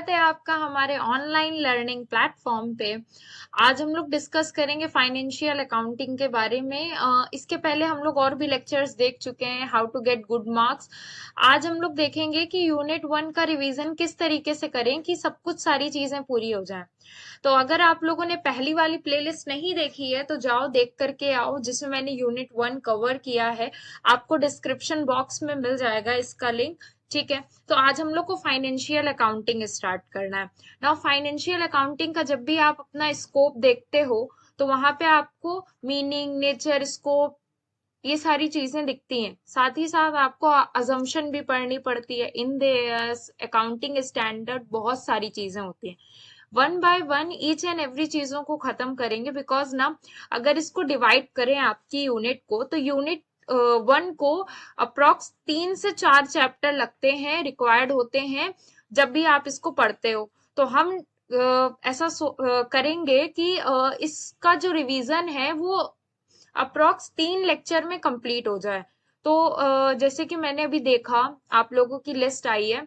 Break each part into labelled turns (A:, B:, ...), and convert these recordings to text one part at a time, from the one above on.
A: है आपका हमारे ऑनलाइन लर्निंग प्लेटफॉर्म पे। आज हम लोग डिस्कस करेंगे फाइनेंशियल अकाउंटिंग के बारे में। इसके पहले हम लोग और भी लेक्चर्स देख चुके हैं, how to get good marks. आज हम लोग देखेंगे कि यूनिट 1 का रिवीजन किस तरीके से करें कि सब कुछ सारी चीजें पूरी हो जाएं। तो अगर आप लोगों ने पहली वाली प्लेलिस्ट नहीं देखी है तो जाओ देख करके आओ, जिसमें मैंने यूनिट 1 कवर किया है। आपको डिस्क्रिप्शन बॉक्स में मिल जाएगा इसका लिंक। ठीक है, तो आज हम लोग को फाइनेंशियल अकाउंटिंग स्टार्ट करना है। नाउ फाइनेंशियल अकाउंटिंग का जब भी आप अपना स्कोप देखते हो तो वहां पे आपको मीनिंग, नेचर, स्कोप, ये सारी चीजें दिखती हैं। साथ ही साथ आपको अजम्पशन भी पढ़नी पड़ती है, इन द अकाउंटिंग स्टैंडर्ड बहुत सारी चीजें होती हैं। One by one each and every चीजों को खत्म करेंगे, बिकॉज ना अगर इसको डिवाइड करें आपकी यूनिट को, तो यूनिट 1 को अप्रोक्स 3 से 4 चैप्टर लगते हैं, रिक्वायर्ड होते हैं जब भी आप इसको पढ़ते हो। तो हम ऐसा करेंगे कि इसका जो रिवीजन है वो अप्रोक्स 3 लेक्चर में कंप्लीट हो जाए। तो जैसे कि मैंने अभी देखा, आप लोगों की लिस्ट आई है।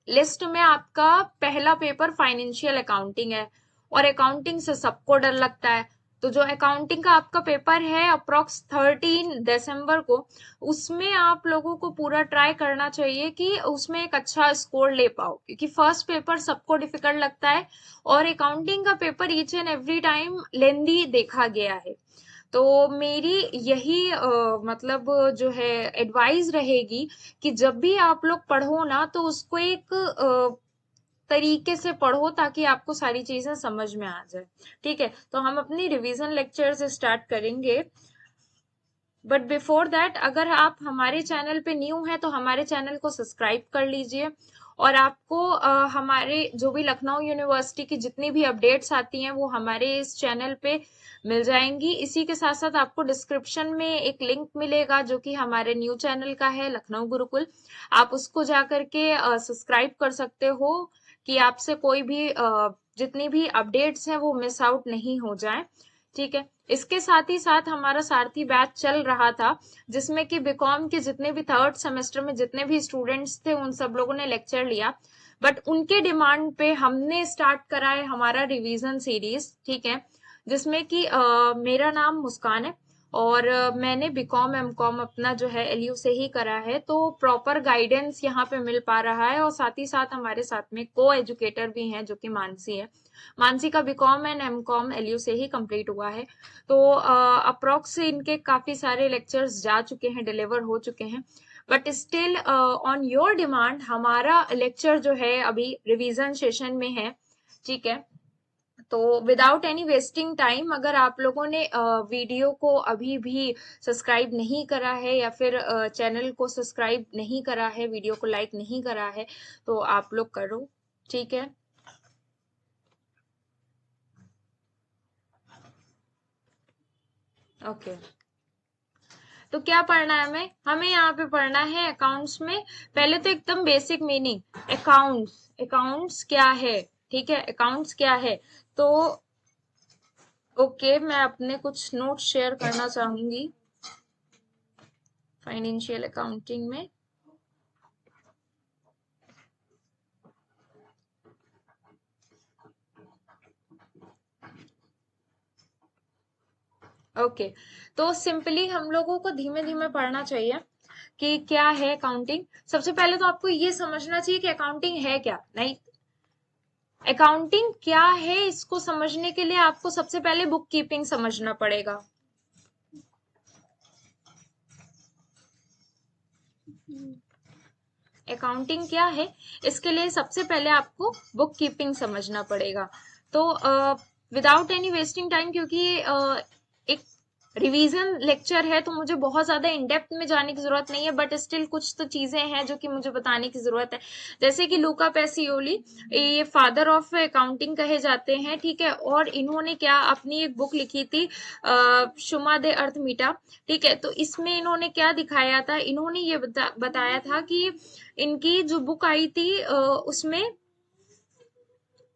A: लिस्ट में आपका पहला पेपर फाइनेंशियल अकाउंटिंग है, और अकाउंटिंग से सबको डर लगता है। तो जो अकाउंटिंग का आपका पेपर है अप्रोक्स 13 दिसंबर को, उसमें आप लोगों को पूरा ट्राई करना चाहिए कि उसमें एक अच्छा स्कोर ले पाओ, क्योंकि फर्स्ट पेपर सबको डिफिकल्ट लगता है और अकाउंटिंग का paper each and every time लेंदी देखा गया है। तो मेरी यही मतलब जो है एडवाइस रहेगी कि जब भी आप लोग पढ़ो ना, तो उसको एक तरीके से पढ़ो ताकि आपको सारी चीजें समझ में आ जाए। ठीक है, तो हम अपनी रिवीजन लेक्चर से स्टार्ट करेंगे। बट बिफोर दैट, अगर आप हमारे चैनल पे न्यू हैं तो हमारे चैनल को सब्सक्राइब कर लीजिए। और आपको हमारे जो भी लखनऊ यूनिवर्सिटी की जितनी भी अपडेट्स आती हैं वो हमारे इस चैनल पे मिल जाएंगी। इसी के साथ साथ आपको डिस्क्रिप्शन में एक लिंक मिलेगा जो कि हमारे न्यू चैनल का है, लखनऊ गुरुकुल। आप उसको जा करके सब्सक्राइब कर सकते हो कि आपसे कोई भी जितनी भी अपडेट्स हैं वो मिस आउट नहीं हो जाए। ठीक है, इसके साथ ही साथ हमारा सारथी बैच चल रहा था, जिसमें कि बीकॉम के जितने भी थर्ड सेमेस्टर में जितने भी स्टूडेंट्स थे उन सब लोगों ने लेक्चर लिया। बट उनके डिमांड पे हमने स्टार्ट करा है हमारा रिवीजन सीरीज। ठीक है, जिसमें कि मेरा नाम मुस्कान है, और मैंने बीकॉम एमकॉम अपना जो है एलयू से ही करा है। तो प्रॉपर गाइडेंस यहाँ पे मिल पा रहा है, और साथ ही साथ हमारे साथ में को एजुकेटर भी हैं जो कि मानसी है। मानसी का बीकॉम एंड एमकॉम एलयू से ही कंप्लीट हुआ है। तो अप्रोक्स इनके काफी सारे लेक्चर्स जा चुके हैं, डिलीवर हो चुके हैं। But still on your demand हमारा लेक्चर जो है अभी रिवीजन सेशन में है। ठीक है, तो विदाउट एनी वेस्टिंग टाइम, अगर आप लोगों ने वीडियो को अभी भी सब्सक्राइब नहीं करा है या फिर चैनल को सब्सक्राइब नहीं करा है, वीडियो को लाइक नहीं करा है, तो आप लोग करो। ठीक है, ओके। तो क्या पढ़ना है हमें? हमें यहाँ पे पढ़ना है अकाउंट्स में। पहले तो एकदम बेसिक मीनिंग, अकाउंट्स, अकाउंट्स क्या है। ठीक है, अकाउंट्स क्या है। तो ओके, मैं अपने कुछ नोट्स शेयर करना चाहूंगी फाइनेंशियल अकाउंटिंग में। ओके, तो सिंपली हम लोगों को धीमे धीमे पढ़ना चाहिए कि क्या है अकाउंटिंग। सबसे पहले तो आपको ये समझना चाहिए कि अकाउंटिंग है क्या। नहीं, अकाउंटिंग क्या है इसको समझने के लिए आपको सबसे पहले बुक कीपिंग समझना पड़ेगा। अकाउंटिंग क्या है, इसके लिए सबसे पहले आपको बुक कीपिंग समझना पड़ेगा। तो विदाउट एनी वेस्टिंग टाइम, क्योंकि एक रिवीजन लेक्चर है तो मुझे बहुत ज्यादा इन डेप्थ में जाने की जरूरत नहीं है, बट स्टिल कुछ तो चीजें हैं जो कि मुझे बताने की जरूरत है। जैसे कि लूका पैसियोली, ये फादर ऑफ अकाउंटिंग कहे जाते हैं। ठीक है, और इन्होंने क्या अपनी एक बुक लिखी थी, शुमा दे अर्थ मीटा। ठीक है, तो इसमें इन्होंने क्या दिखाया था, इन्होंने ये बताया था कि इनकी जो बुक आई थी उसमें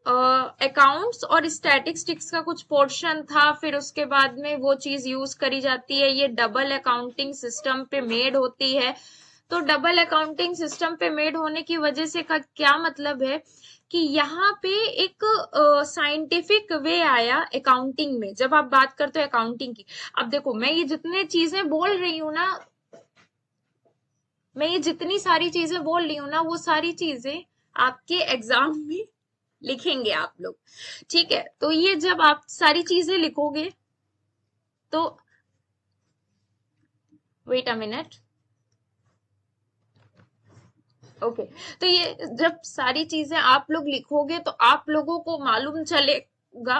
A: अकाउंट्स और स्टैटिस्टिक्स का कुछ पोर्शन था, फिर उसके बाद में वो चीज यूज करी जाती है, ये डबल अकाउंटिंग सिस्टम पे मेड होती है। तो डबल अकाउंटिंग सिस्टम पे मेड होने की वजह से का क्या मतलब है कि यहाँ पे एक साइंटिफिक वे आया अकाउंटिंग में। जब आप बात करते हो अकाउंटिंग की, अब देखो मैं ये जितने चीजें बोल रही हूँ ना, मैं ये जितनी सारी चीजें बोल रही हूँ ना, वो सारी चीजें आपके एग्जाम में लिखेंगे आप लोग, ठीक है। तो ये जब आप सारी चीजें लिखोगे तो वेट अ मिनट, ओके। तो ये जब सारी चीजें आप लोग लिखोगे तो आप लोगों को मालूम चलेगा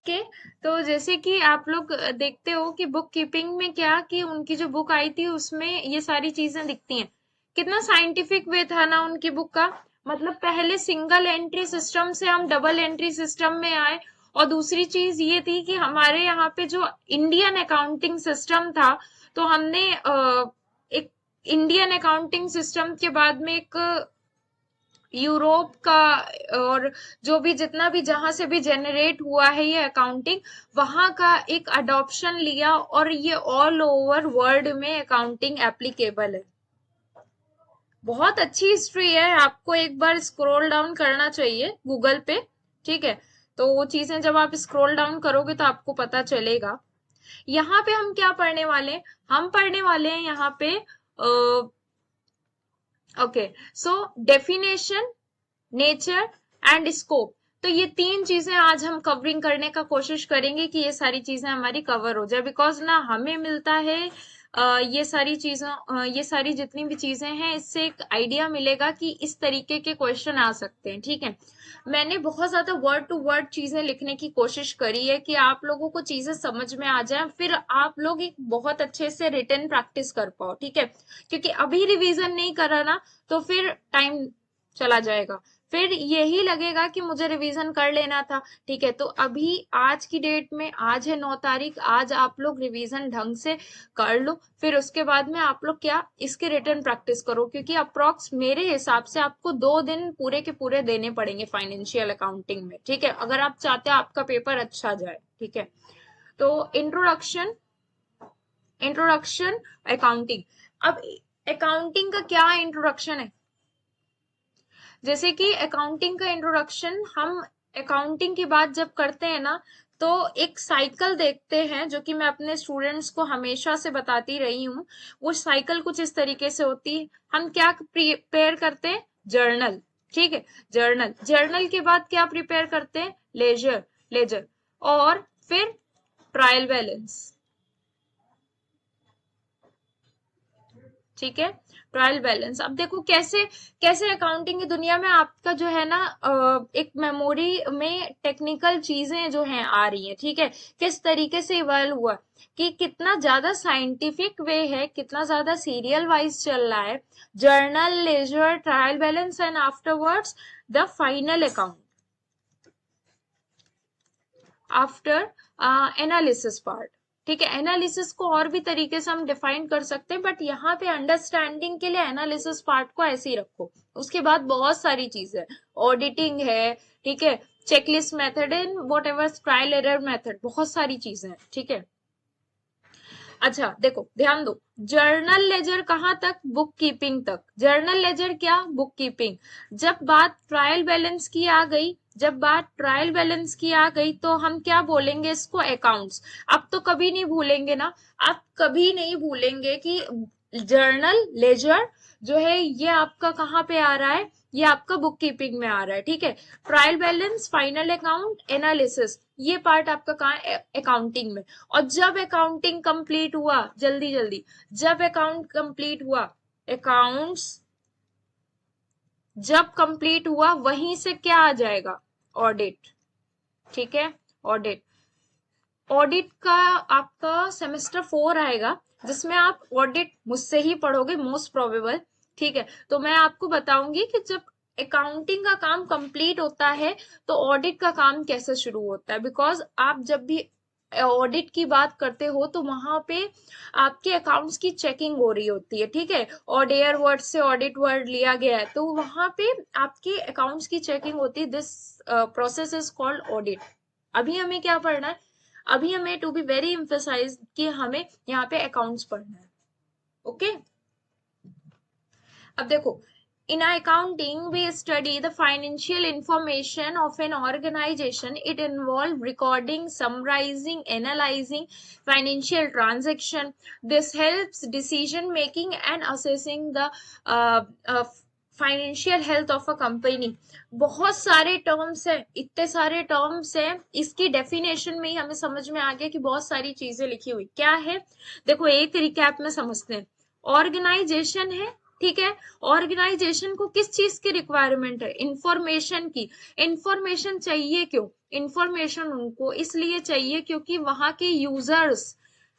A: के। तो जैसे कि आप लोग देखते हो कि बुक कीपिंग में क्या कि उनकी जो बुक आई थी उसमें ये सारी चीजें दिखती हैं। कितना साइंटिफिक वे था ना उनकी बुक का। मतलब पहले सिंगल एंट्री सिस्टम से हम डबल एंट्री सिस्टम में आए। और दूसरी चीज ये थी कि हमारे यहाँ पे जो इंडियन अकाउंटिंग सिस्टम था, तो हमने एक इंडियन अकाउंटिंग सिस्टम के बाद में एक यूरोप का और जो भी जितना भी जहां से भी जनरेट हुआ है ये अकाउंटिंग, वहां का एक अडॉप्शन लिया और ये ऑल ओवर वर्ल्ड में अकाउंटिंग एप्लीकेबल है। बहुत अच्छी हिस्ट्री है, आपको एक बार स्क्रॉल डाउन करना चाहिए गूगल पे, ठीक है। तो वो चीजें जब आप स्क्रॉल डाउन करोगे तो आपको पता चलेगा। यहाँ पे हम क्या पढ़ने वाले हैं, हम पढ़ने वाले हैं यहाँ पे okay. So definition, nature and scope. तो ये तीन चीजें आज हम कवरिंग करने का कोशिश करेंगे कि ये सारी चीजें हमारी कवर हो जाए। बिकॉज ना हमें मिलता है ये सारी चीजों ये सारी जितनी भी चीजें हैं, इससे एक आइडिया मिलेगा कि इस तरीके के क्वेश्चन आ सकते हैं, ठीक है। मैंने बहुत ज्यादा वर्ड टू वर्ड चीजें लिखने की कोशिश करी है कि आप लोगों को चीजें समझ में आ जाए, फिर आप लोग एक बहुत अच्छे से रिटन प्रैक्टिस कर पाओ, ठीक है। क्योंकि अभी रिवीजन नहीं करा ना तो फिर टाइम चला जाएगा, फिर यही लगेगा कि मुझे रिवीजन कर लेना था, ठीक है। तो अभी आज की डेट में, आज है 9 तारीख, आज आप लोग रिवीजन ढंग से कर लो, फिर उसके बाद में आप लोग क्या इसके रिटर्न प्रैक्टिस करो। क्योंकि अप्रोक्स मेरे हिसाब से आपको 2 दिन पूरे के पूरे देने पड़ेंगे फाइनेंशियल अकाउंटिंग में, ठीक है, अगर आप चाहते हो आपका पेपर अच्छा जाए, ठीक है। तो इंट्रोडक्शन, इंट्रोडक्शन अकाउंटिंग। अब अकाउंटिंग का क्या इंट्रोडक्शन है, जैसे कि अकाउंटिंग का इंट्रोडक्शन हम अकाउंटिंग की बात जब करते हैं ना, तो एक साइकिल देखते हैं जो कि मैं अपने स्टूडेंट्स को हमेशा से बताती रही हूँ। वो साइकिल कुछ इस तरीके से होती है। हम क्या प्रिपेयर करते हैं, जर्नल, ठीक है। जर्नल, जर्नल के बाद क्या प्रिपेयर करते हैं, लेजर, लेजर, और फिर ट्रायल बैलेंस, ठीक है। Trial balance. अब देखो कैसे कैसे अकाउंटिंग की दुनिया में आपका जो है ना एक मेमोरी में टेक्निकल चीजें जो हैं आ रही हैं, ठीक है। किस तरीके से इवॉल्व हुआ, कि कितना ज्यादा साइंटिफिक वे है, कितना ज्यादा सीरियल वाइज चल रहा है। Journal, ledger, trial balance and afterwards the final account, after analysis part, ठीक है। एनालिसिस को और भी तरीके से हम डिफाइन कर सकते हैं, बट यहाँ पे अंडरस्टैंडिंग के लिए एनालिसिस पार्ट को ऐसे ही रखो। उसके बाद बहुत सारी चीजें, ऑडिटिंग है, ठीक है, checklist method and what ever, trial error method, बहुत सारी चीजें हैं, ठीक है। अच्छा देखो ध्यान दो, जर्नल लेजर कहाँ तक, बुक कीपिंग तक। जर्नल लेजर क्या, बुक कीपिंग। जब बात ट्रायल बैलेंस की आ गई, जब बात ट्रायल बैलेंस की आ गई तो हम क्या बोलेंगे इसको, अकाउंट्स। अब तो कभी नहीं भूलेंगे ना, आप कभी नहीं भूलेंगे कि जर्नल लेजर जो है ये आपका कहाँ पे आ रहा है, ये आपका बुक कीपिंग में आ रहा है, ठीक है। Trial balance, final account, analysis, ये पार्ट आपका कहाँ है, अकाउंटिंग में। और जब अकाउंटिंग कंप्लीट हुआ, जल्दी जल्दी, जब अकाउंट कंप्लीट हुआ, अकाउंट्स जब कंप्लीट हुआ वहीं से क्या आ जाएगा, ऑडिट, ठीक है। ऑडिट, ऑडिट का आपका सेमेस्टर 4 आएगा, जिसमें आप ऑडिट मुझसे ही पढ़ोगे मोस्ट प्रोबेबल, ठीक है। तो मैं आपको बताऊंगी कि जब अकाउंटिंग का काम कंप्लीट होता है तो ऑडिट का काम कैसे शुरू होता है। बिकॉज आप जब भी ऑडिट की बात करते हो तो वहां पे आपके अकाउंट्स की चेकिंग हो रही होती है, ठीक है। ऑडेयर वर्ड से ऑडिट वर्ड लिया गया है, तो वहां पे आपके अकाउंट्स की चेकिंग होती है। This process is called audit. अभी हमें क्या पढ़ना है, अभी हमें टू बी वेरी एम्फेसाइज कि हमें यहाँ पे अकाउंट्स पढ़ना है। ओके, अब देखो, in accounting we study the financial information of an organization. It involves recording, summarizing, analyzing financial transaction. This helps decision making and assessing the financial health of a company. बहुत सारे terms है, इतने सारे terms है, इसकी definition में ही हमें समझ में आ गया कि बहुत सारी चीजें लिखी हुई क्या है। देखो एक रिकैप में समझते हैं। ऑर्गेनाइजेशन है, ठीक है, ऑर्गेनाइजेशन को किस चीज की रिक्वायरमेंट है? इंफॉर्मेशन की। इंफॉर्मेशन चाहिए क्यों? इंफॉर्मेशन उनको इसलिए चाहिए क्योंकि वहां के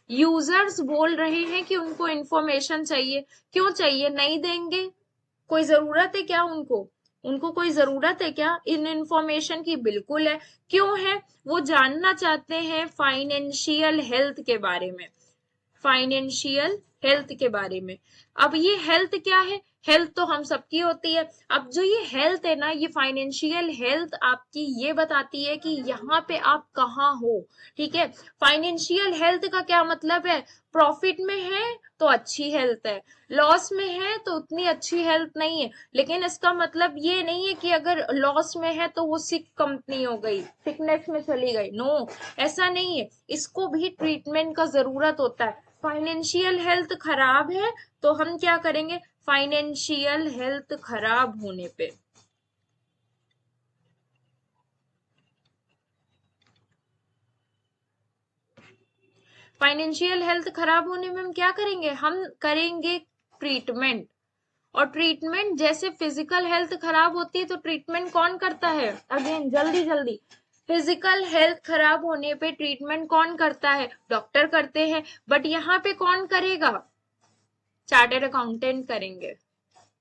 A: यूजर्स बोल रहे हैं कि उनको इंफॉर्मेशन चाहिए। क्यों चाहिए? नहीं देंगे? कोई जरूरत है क्या उनको? उनको कोई जरूरत है क्या इन इंफॉर्मेशन की? बिल्कुल है। क्यों है? वो जानना चाहते हैं फाइनेंशियल हेल्थ के बारे में, फाइनेंशियल हेल्थ के बारे में। अब ये हेल्थ क्या है? हेल्थ तो हम सबकी होती है। अब जो ये हेल्थ है ना, ये फाइनेंशियल हेल्थ आपकी ये बताती है कि यहाँ पे आप कहाँ हो, ठीक है। फाइनेंशियल हेल्थ का क्या मतलब है? प्रॉफिट में है तो अच्छी हेल्थ है, लॉस में है तो उतनी अच्छी हेल्थ नहीं है। लेकिन इसका मतलब ये नहीं है कि अगर लॉस में है तो वो सिक कंपनी हो गई, सिकनेस में चली गई। नो, ऐसा नहीं है, इसको भी ट्रीटमेंट का जरूरत होता है। फाइनेंशियल हेल्थ खराब है तो हम क्या करेंगे? फाइनेंशियल हेल्थ खराब होने पे, फाइनेंशियल हेल्थ खराब होने में हम क्या करेंगे? हम करेंगे ट्रीटमेंट। और ट्रीटमेंट, जैसे फिजिकल हेल्थ खराब होती है तो ट्रीटमेंट कौन करता है? अगेन जल्दी जल्दी, फिजिकल हेल्थ खराब होने पे ट्रीटमेंट कौन करता है? डॉक्टर करते हैं। बट यहाँ पे कौन करेगा? चार्टेड अकाउंटेंट करेंगे,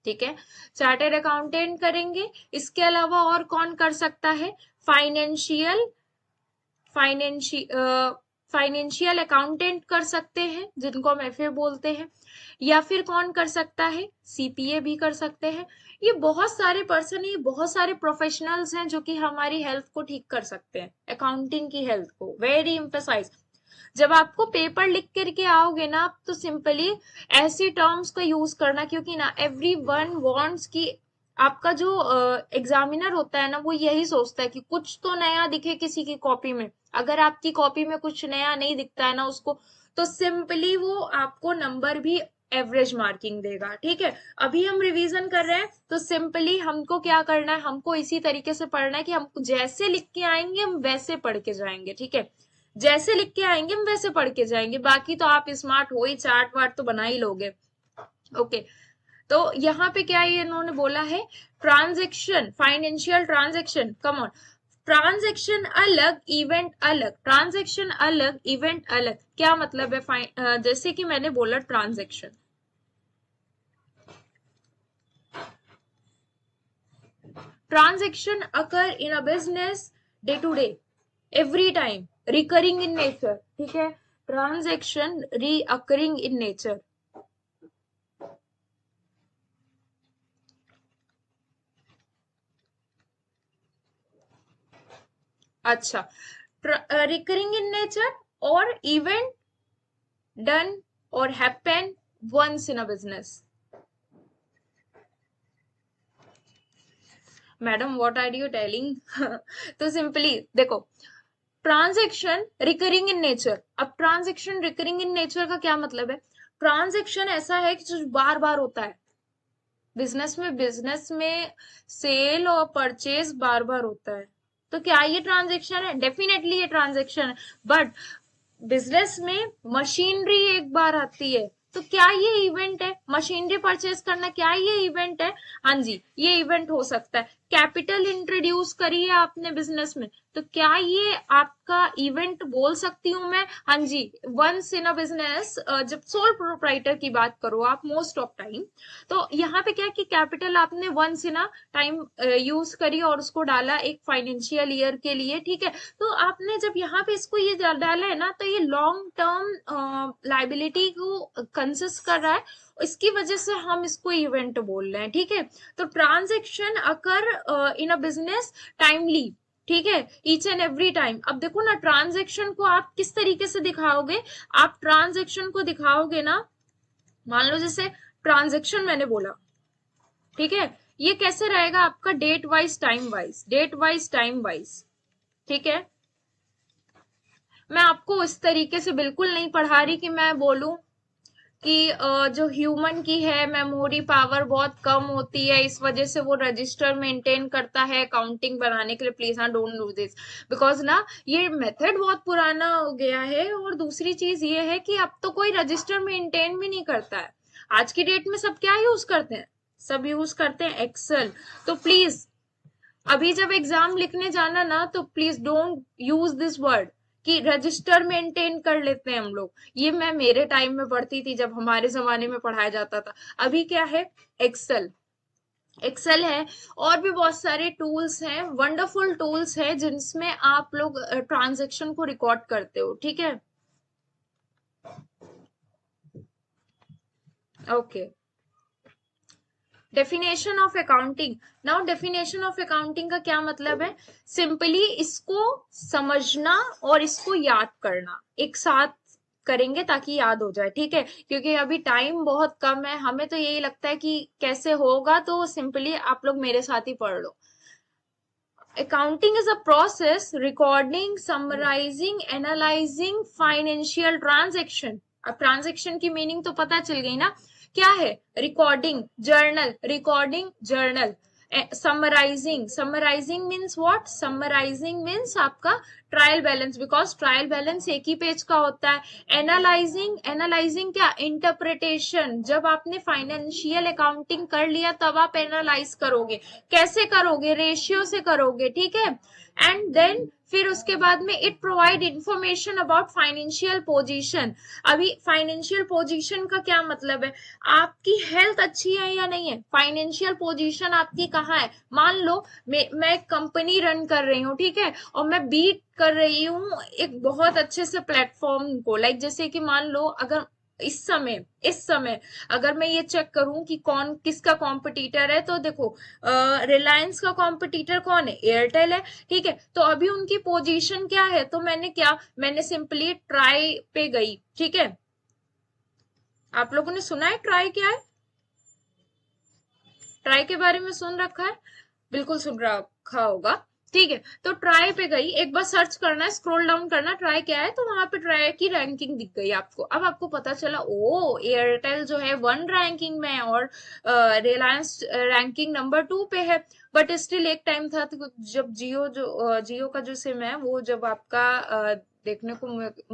A: ठीक है, चार्टेड अकाउंटेंट करेंगे। इसके अलावा और कौन कर सकता है? फाइनेंशियल फाइनेंशियल फाइनेंशियल अकाउंटेंट कर सकते हैं, जिनको हम एफए बोलते हैं। या फिर कौन कर सकता है? सीपीए भी कर सकते हैं। ये बहुत सारे पर्सन, ये बहुत सारे प्रोफेशनल्स हैं जो कि हमारी हेल्थ को ठीक कर सकते हैं, अकाउंटिंग की हेल्थ को। वेरी एम्फेसाइज, जब आपको पेपर लिख करके आओगे ना, तो सिंपली ऐसी टर्म्स का यूज करना, क्योंकि ना एवरी वन वॉन्ट्स की आपका जो एग्जामिनर होता है ना, वो यही सोचता है कि कुछ तो नया दिखे किसी की कॉपी में। अगर आपकी कॉपी में कुछ नया नहीं दिखता है ना उसको, तो सिंपली वो आपको नंबर भी एवरेज मार्किंग देगा, ठीक है। अभी हम रिवीजन कर रहे हैं तो सिंपली हमको क्या करना है? हमको इसी तरीके से पढ़ना है कि हम जैसे लिख के आएंगे हम वैसे पढ़ के जाएंगे, ठीक है। जैसे लिख के आएंगे हम वैसे पढ़ के जाएंगे। बाकी तो आप स्मार्ट हो ही, चार्ट वार्ट तो बना ही लोगे। ओके, तो यहाँ पे क्या ये इन्होंने बोला है? Transaction, financial transaction, come on, transaction अलग, इवेंट अलग। ट्रांजेक्शन अलग, इवेंट अलग, क्या मतलब है? जैसे कि मैंने बोला transaction, transaction occur in a business day to day, every time, recurring in nature, ठीक है। transaction reoccurring in nature। अच्छा, रिकरिंग इन नेचर और इवेंट डन और happen once in a business. Madam what are you telling? तो simply देखो, transaction recurring in nature. अब transaction recurring in nature का क्या मतलब है? ट्रांजेक्शन ऐसा है कि जो बार बार होता है बिजनेस में सेल और परचेज बार बार होता है। तो क्या ये ट्रांजेक्शन है? डेफिनेटली ये ट्रांजेक्शन है। बट बिजनेस में मशीनरी एक बार आती है, तो क्या ये इवेंट है? मशीनरी परचेज करना, क्या ये इवेंट है? हाँ जी, ये इवेंट हो सकता है। कैपिटल इंट्रोड्यूस करी है आपने बिजनेस में, तो क्या ये आपका इवेंट बोल सकती हूँ मैं? हाँ जी, वंस इन अ बिजनेस, जब सोल प्रोप्राइटर की बात करो आप मोस्ट ऑफ टाइम, तो यहाँ पे क्या कि कैपिटल आपने once in a time use करी और उसको डाला एक फाइनेंशियल ईयर के लिए, ठीक है। तो आपने जब यहाँ पे इसको ये डाला है ना, तो ये लॉन्ग टर्म लाइबिलिटी को कंसिस्ट कर रहा है, इसकी वजह से हम इसको इवेंट बोल रहे हैं, ठीक है। तो transaction occur in a business timely, ठीक है, ईच एंड एवरी टाइम। अब देखो ना, ट्रांजेक्शन को आप किस तरीके से दिखाओगे, आप ट्रांजेक्शन को दिखाओगे ना, मान लो जैसे ट्रांजेक्शन मैंने बोला, ठीक है, ये कैसे रहेगा आपका, date wise time wise, date wise time wise, ठीक है। मैं आपको इस तरीके से बिल्कुल नहीं पढ़ा रही कि मैं बोलूं कि जो ह्यूमन की है मेमोरी पावर बहुत कम होती है, इस वजह से वो रजिस्टर मेंटेन करता है काउंटिंग बनाने के लिए। प्लीज हाँ, डोंट डू दिस, बिकॉज ना ये मेथड बहुत पुराना हो गया है। और दूसरी चीज ये है कि अब तो कोई रजिस्टर मेंटेन भी नहीं करता है। आज की डेट में सब क्या यूज करते हैं, सब यूज करते हैं एक्सेल। तो प्लीज अभी जब एग्जाम लिखने जाना ना, तो please don't use this word कि रजिस्टर मेंटेन कर लेते हैं हम लोग। ये मैं मेरे टाइम में पढ़ती थी, जब हमारे जमाने में पढ़ाया जाता था। अभी क्या है, एक्सेल, एक्सेल है। और भी बहुत सारे टूल्स हैं, वंडरफुल टूल्स हैं, जिनमें आप लोग ट्रांजेक्शन को रिकॉर्ड करते हो, ठीक है। Okay, definition of accounting. Now definition of accounting का क्या मतलब है, सिंपली इसको समझना और इसको याद करना एक साथ करेंगे ताकि याद हो जाए, ठीक है। क्योंकि अभी टाइम बहुत कम है, हमें तो यही लगता है कि कैसे होगा, तो सिंपली आप लोग मेरे साथ ही पढ़ लो। Accounting is a process recording, summarizing, analyzing financial transaction। अब ट्रांजेक्शन की मीनिंग तो पता चल गई ना, क्या है, recording journal, recording journal, summarizing, summarizing means what, summarizing means आपका trial balance, because trial balance एक ही पेज का होता है। एनालाइजिंग, एनालाइजिंग क्या, इंटरप्रिटेशन। जब आपने फाइनेंशियल अकाउंटिंग कर लिया तब आप एनालाइज करोगे, कैसे करोगे, रेशियो से करोगे, ठीक है। एंड देन फिर उसके बाद में it provide information about financial position. अभी फाइनेंशियल पोजीशन का क्या मतलब है, आपकी हेल्थ अच्छी है या नहीं है, फाइनेंशियल पोजीशन आपकी कहाँ है। मान लो मैं एक कंपनी रन कर रही हूँ, ठीक है, और मैं बीट कर रही हूँ एक बहुत अच्छे से प्लेटफॉर्म को, लाइक जैसे कि मान लो अगर इस समय अगर मैं ये चेक करूं कि कौन किसका कॉम्पिटिटर है, तो देखो रिलायंस का कॉम्पिटिटर कौन है, एयरटेल है, ठीक है। तो अभी उनकी पोजीशन क्या है, तो मैंने सिंपली ट्राई पे गई, ठीक है। आप लोगों ने सुना है ट्राई क्या है, ट्राई के बारे में सुन रखा है, बिल्कुल सुन रखा होगा, ठीक है। तो ट्राई पे गई, एक बार सर्च करना है, स्क्रॉल डाउन करना, ट्राई क्या है, तो वहां पे ट्राई की रैंकिंग दिख गई आपको। अब आपको पता चला, ओ एयरटेल जो है 1 रैंकिंग में है और रिलायंस रैंकिंग नंबर 2 पे है। बट स्टिल एक टाइम था तो जब जियो का जो सिम है वो जब आपका देखने को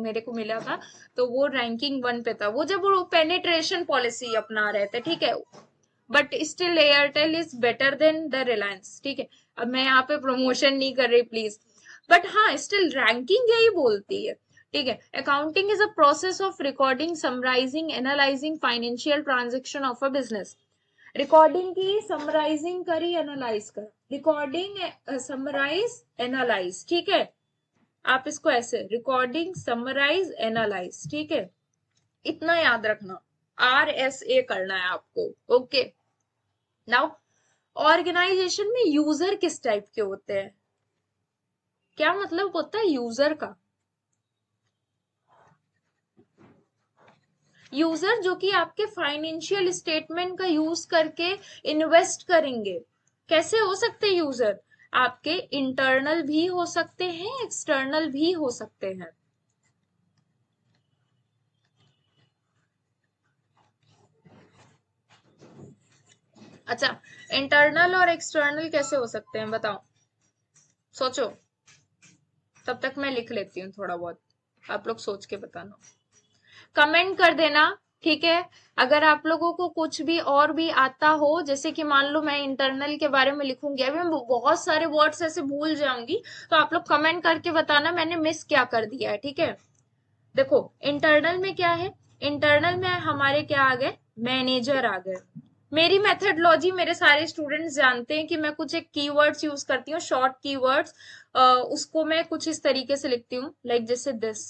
A: मेरे को मिला था, तो वो रैंकिंग 1 पे था, वो जब वो पेनिट्रेशन पॉलिसी अपना रहे थे, ठीक है। But still Airtel is better than the Reliance, ठीक है। अब मैं यहाँ पे प्रमोशन नहीं कर रही प्लीज, बट हाँ स्टिल रैंकिंग यही बोलती है, ठीक है। Accounting is a process of recording, summarising, analysing financial transaction of a business. Recording की, समराइजिंग करी, एनालाइज कर, रिकॉर्डिंग, समराइज, एनालाइज, ठीक है। आप इसको ऐसे रिकॉर्डिंग, समराइज, एनालाइज, ठीक है, इतना याद रखना, RSA करना है आपको, ओके। नाउ ऑर्गेनाइजेशन में यूजर किस टाइप के होते हैं, क्या मतलब होता है यूजर का, यूजर जो कि आपके फाइनेंशियल स्टेटमेंट का यूज करके इन्वेस्ट करेंगे। कैसे हो सकते हैं यूजर, आपके इंटरनल भी हो सकते हैं, एक्सटर्नल भी हो सकते हैं। अच्छा, इंटरनल और एक्सटर्नल कैसे हो सकते हैं बताओ, सोचो, तब तक मैं लिख लेती हूँ थोड़ा बहुत, आप लोग सोच के बताना, कमेंट कर देना, ठीक है। अगर आप लोगों को कुछ भी और भी आता हो, जैसे कि मान लो मैं इंटरनल के बारे में लिखूंगी, अभी मैं बहुत सारे वर्ड्स ऐसे भूल जाऊंगी, तो आप लोग कमेंट करके बताना मैंने मिस क्या कर दिया है, ठीक है। देखो इंटरनल में क्या है, इंटरनल में हमारे क्या आ गए, मैनेजर आ गए। मेरी मेथडलॉजी मेरे सारे स्टूडेंट्स जानते हैं कि मैं कुछ एक कीवर्ड्स यूज करती हूँ, शॉर्ट कीवर्ड्स, उसको मैं कुछ इस तरीके से लिखती हूँ, लाइक जैसे दिस,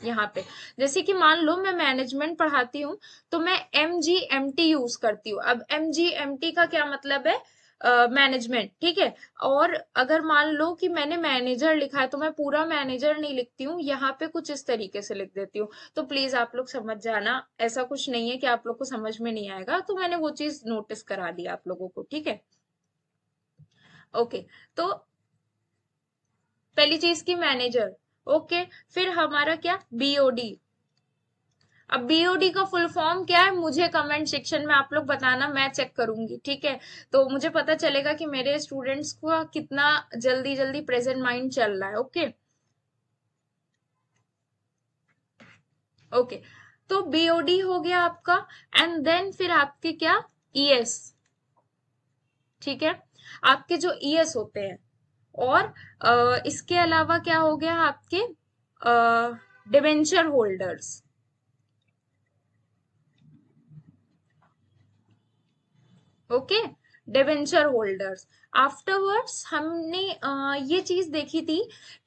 A: यहाँ पे जैसे कि मान लो मैं मैनेजमेंट पढ़ाती हूँ, तो मैं MGMT यूज करती हूँ। अब MGMT का क्या मतलब है, मैनेजमेंट, ठीक है। और अगर मान लो कि मैंने मैनेजर लिखा है तो मैं पूरा मैनेजर नहीं लिखती हूँ, यहाँ पे कुछ इस तरीके से लिख देती हूँ। तो प्लीज आप लोग समझ जाना, ऐसा कुछ नहीं है कि आप लोग को समझ में नहीं आएगा, तो मैंने वो चीज नोटिस करा दी आप लोगों को, ठीक है। ओके, तो पहली चीज की मैनेजर। ओके, फिर हमारा क्या, बीओडी। अब बीओडी का फुल फॉर्म क्या है मुझे कमेंट सेक्शन में आप लोग बताना, मैं चेक करूंगी, ठीक है। तो मुझे पता चलेगा कि मेरे स्टूडेंट्स को कितना जल्दी जल्दी प्रेजेंट माइंड चल रहा है। ओके ओके, तो बीओडी हो गया आपका। एंड देन फिर आपके क्या, ईएस, ठीक है। आपके जो ईएस होते हैं, और इसके अलावा क्या हो गया आपके debenture holders. Okay, debenture holders. Afterwards हमने ये चीज देखी थी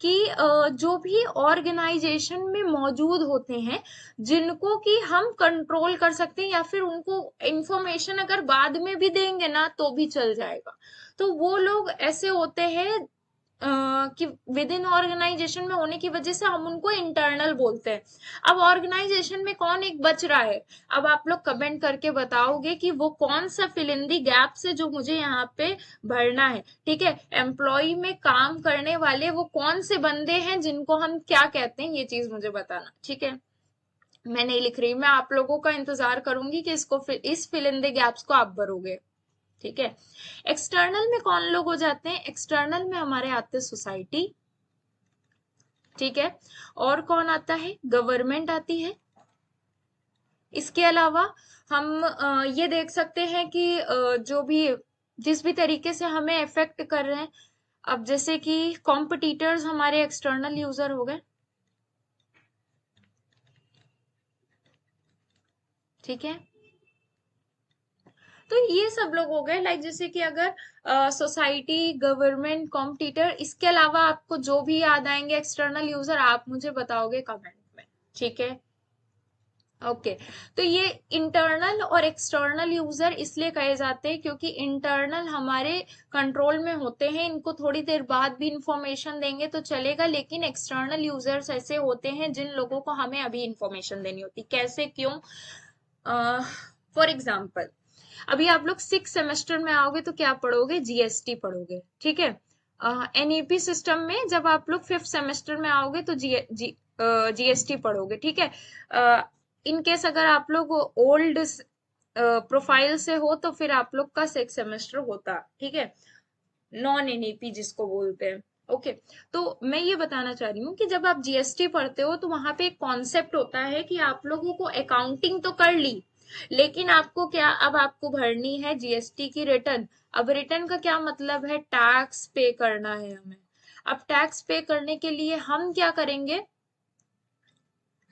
A: कि जो भी ऑर्गेनाइजेशन में मौजूद होते हैं जिनको कि हम कंट्रोल कर सकते हैं, या फिर उनको इंफॉर्मेशन अगर बाद में भी देंगे ना तो भी चल जाएगा, तो वो लोग ऐसे होते हैं कि विद इन ऑर्गेनाइजेशन में होने की वजह से हम उनको इंटरनल बोलते हैं। अब ऑर्गेनाइजेशन में कौन एक बच रहा है, अब आप लोग कमेंट करके बताओगे कि वो कौन सा फिल इन दी गैप से जो मुझे यहाँ पे भरना है, ठीक है। एम्प्लॉय में काम करने वाले वो कौन से बंदे हैं जिनको हम क्या कहते हैं, ये चीज मुझे बताना, ठीक है। मैं नहीं लिख रही, मैं आप लोगों का इंतजार करूंगी कि इस फिल इन द गैप्स को आप भरोगे, ठीक है। एक्सटर्नल में कौन लोग हो जाते हैं, एक्सटर्नल में हमारे आते हैं सोसाइटी, ठीक है। और कौन आता है, गवर्नमेंट आती है। इसके अलावा हम ये देख सकते हैं कि जो भी जिस भी तरीके से हमें इफेक्ट कर रहे हैं, अब जैसे कि कॉम्पिटिटर्स हमारे एक्सटर्नल यूजर हो गए, ठीक है। तो ये सब लोग हो गए, लाइक जैसे कि अगर सोसाइटी, गवर्नमेंट, कॉम्पिटिटर, इसके अलावा आपको जो भी याद आएंगे एक्सटर्नल यूजर आप मुझे बताओगे कमेंट में, ठीक है। ओके, तो ये इंटरनल और एक्सटर्नल यूजर इसलिए कहे जाते हैं क्योंकि इंटरनल हमारे कंट्रोल में होते हैं, इनको थोड़ी देर बाद भी इंफॉर्मेशन देंगे तो चलेगा, लेकिन एक्सटर्नल यूजर्स ऐसे होते हैं जिन लोगों को हमें अभी इंफॉर्मेशन देनी होती, कैसे, क्यों। फॉर एग्जाम्पल, अभी आप लोग 6 सेमेस्टर में आओगे तो क्या पढ़ोगे, जीएसटी पढ़ोगे, ठीक है। एनईपी सिस्टम में जब आप लोग 5th सेमेस्टर में आओगे तो जीएसटी पढ़ोगे, ठीक है। इन केस अगर आप लोग ओल्ड प्रोफाइल से हो तो फिर आप लोग का 6 सेमेस्टर होता, ठीक है, नॉन एनईपी जिसको बोलते हैं। ओके, तो मैं ये बताना चाह रही हूँ कि जब आप जीएसटी पढ़ते हो तो वहां पे एक कॉन्सेप्ट होता है कि आप लोगों को अकाउंटिंग तो कर ली, लेकिन आपको क्या, अब आपको भरनी है जीएसटी की रिटर्न। अब रिटर्न का क्या मतलब है, टैक्स पे करना है हमें। अब टैक्स पे करने के लिए हम क्या करेंगे,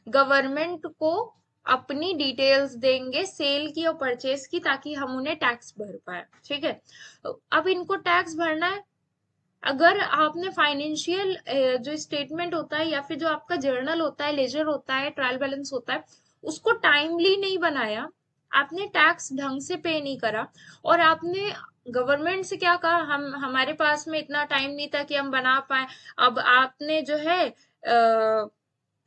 A: गवर्नमेंट को अपनी डिटेल्स देंगे सेल की और परचेज की, ताकि हम उन्हें टैक्स भर पाए, ठीक है। अब इनको टैक्स भरना है। अगर आपने फाइनेंशियल जो स्टेटमेंट होता है या फिर जो आपका जर्नल होता है, लेजर होता है, ट्रायल बैलेंस होता है, उसको टाइमली नहीं बनाया, आपने टैक्स ढंग से पे नहीं करा, और आपने गवर्नमेंट से क्या कहा, हम हमारे पास में इतना टाइम नहीं था कि हम बना पाए। अब आपने जो है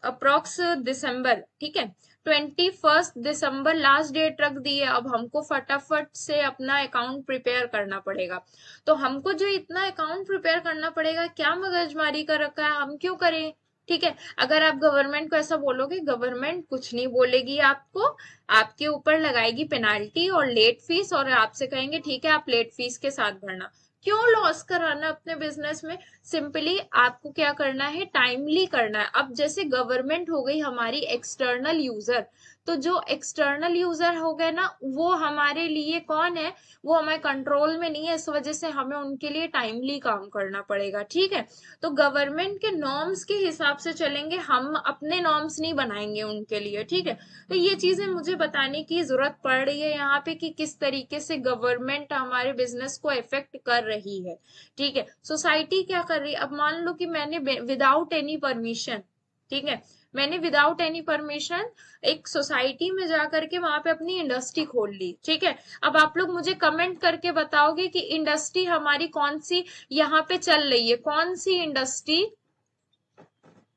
A: अप्रोक्स दिसंबर, ठीक है, 21 दिसंबर लास्ट डेट रख दी है, अब हमको फटाफट से अपना अकाउंट प्रिपेयर करना पड़ेगा। तो हमको जो इतना अकाउंट प्रिपेयर करना पड़ेगा, क्या मगजमारी कर रखा है, हम क्यों करें, ठीक है। अगर आप गवर्नमेंट को ऐसा बोलोगे, गवर्नमेंट कुछ नहीं बोलेगी आपको, आपके ऊपर लगाएगी पेनाल्टी और लेट फीस, और आपसे कहेंगे ठीक है आप लेट फीस के साथ भरना। क्यों लॉस कराना अपने बिजनेस में, सिंपली आपको क्या करना है, टाइमली करना है। अब जैसे गवर्नमेंट हो गई हमारी एक्सटर्नल यूजर, तो जो एक्सटर्नल यूजर हो गए ना, वो हमारे लिए कौन है, वो हमारे कंट्रोल में नहीं है, इस वजह से हमें उनके लिए टाइमली काम करना पड़ेगा, ठीक है। तो गवर्नमेंट के नॉर्म्स के हिसाब से चलेंगे, हम अपने नॉर्म्स नहीं बनाएंगे उनके लिए, ठीक है। तो ये चीजें मुझे बताने की जरूरत पड़ रही है यहाँ पे कि किस तरीके से गवर्नमेंट हमारे बिजनेस को इफेक्ट कर रही है, ठीक है। सोसाइटी क्या कर रही है, अब मान लो कि मैंने विदाउट एनी परमिशन, ठीक है, मैंने विदाउट एनी परमिशन एक सोसाइटी में जा करके वहां पे अपनी इंडस्ट्री खोल ली, ठीक है। अब आप लोग मुझे कमेंट करके बताओगे कि इंडस्ट्री हमारी कौन सी यहाँ पे चल रही है, कौन सी इंडस्ट्री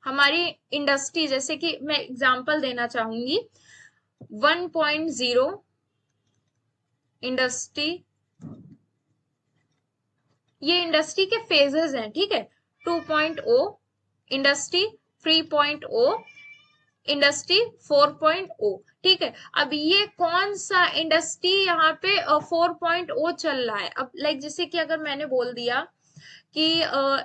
A: हमारी इंडस्ट्री, जैसे कि मैं एग्जांपल देना चाहूंगी 1.0 इंडस्ट्री, ये इंडस्ट्री के फेजेस हैं, ठीक है। 2.0 इंडस्ट्री, 3.0 इंडस्ट्री, 4.0, ठीक है। अब ये कौन सा इंडस्ट्री यहाँ पे 4.0 चल रहा है। अब लाइक जैसे कि अगर मैंने बोल दिया कि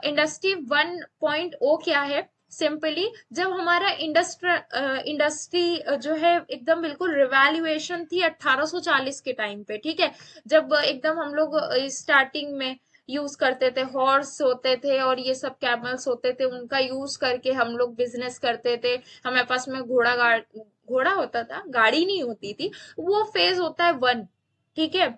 A: इंडस्ट्री 1.0 क्या है, सिंपली जब हमारा इंडस्ट्री जो है एकदम बिल्कुल रिवैल्यूएशन थी 1840 के टाइम पे, ठीक है। जब एकदम हम लोग स्टार्टिंग में यूज करते थे, हॉर्स होते थे और ये सब कैमल्स होते थे, उनका यूज करके हम लोग बिजनेस करते थे। हमारे पास में घोड़ा होता था, गाड़ी नहीं होती थी। वो फेज होता है 1, ठीक है।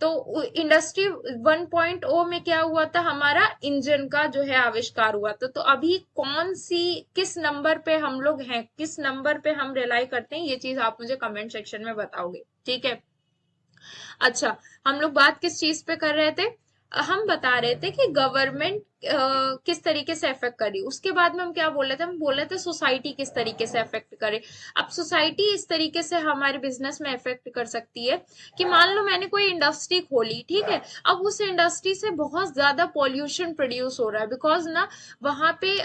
A: तो इंडस्ट्री 1.0 में क्या हुआ था, हमारा इंजन का जो है आविष्कार हुआ था। तो अभी कौन सी किस नंबर पे हम लोग हैं, किस नंबर पे हम रिलाई करते हैं, ये चीज आप मुझे कमेंट सेक्शन में बताओगे, ठीक है। अच्छा, हम लोग बात किस चीज पे कर रहे थे, हम बता रहे थे कि गवर्नमेंट किस तरीके से अफेक्ट करी। उसके बाद में हम क्या बोल रहे थे, हम बोल रहे थे सोसाइटी किस तरीके से अफेक्ट करे। अब सोसाइटी इस तरीके से हमारे बिजनेस में अफेक्ट कर सकती है कि मान लो मैंने कोई इंडस्ट्री खोली, ठीक है। अब उस इंडस्ट्री से बहुत ज्यादा पॉल्यूशन प्रोड्यूस हो रहा है, बिकॉज ना वहां पे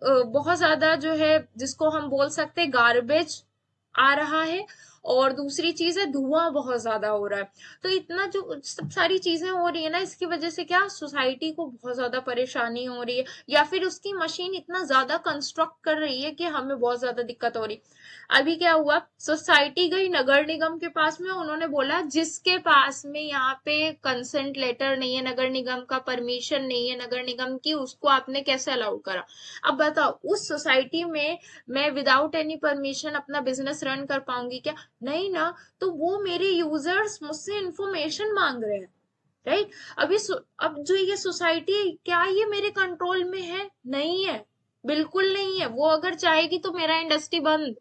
A: बहुत ज्यादा जो है जिसको हम बोल सकते हैं गार्बेज आ रहा है, और दूसरी चीज है धुआं बहुत ज्यादा हो रहा है। तो इतना जो सब सारी चीजें हो रही है ना, इसकी वजह से क्या सोसाइटी को बहुत ज्यादा परेशानी हो रही है, या फिर उसकी मशीन इतना ज्यादा कंस्ट्रक्ट कर रही है कि हमें बहुत ज्यादा दिक्कत हो रही। अभी क्या हुआ, सोसाइटी गई नगर निगम के पास में, उन्होंने बोला जिसके पास में यहाँ पे कंसेंट लेटर नहीं है, नगर निगम का परमिशन नहीं है नगर निगम की, उसको आपने कैसे अलाउड करा। अब बताओ उस सोसाइटी में मैं विदाउट एनी परमिशन अपना बिजनेस रन कर पाऊंगी क्या, नहीं ना। तो वो मेरे यूजर्स मुझसे इंफॉर्मेशन मांग रहे हैं, राइट। अब जो ये सोसाइटी है, क्या ये मेरे कंट्रोल में है, नहीं है, बिल्कुल नहीं है। वो अगर चाहेगी तो मेरा इंडस्ट्री बंद,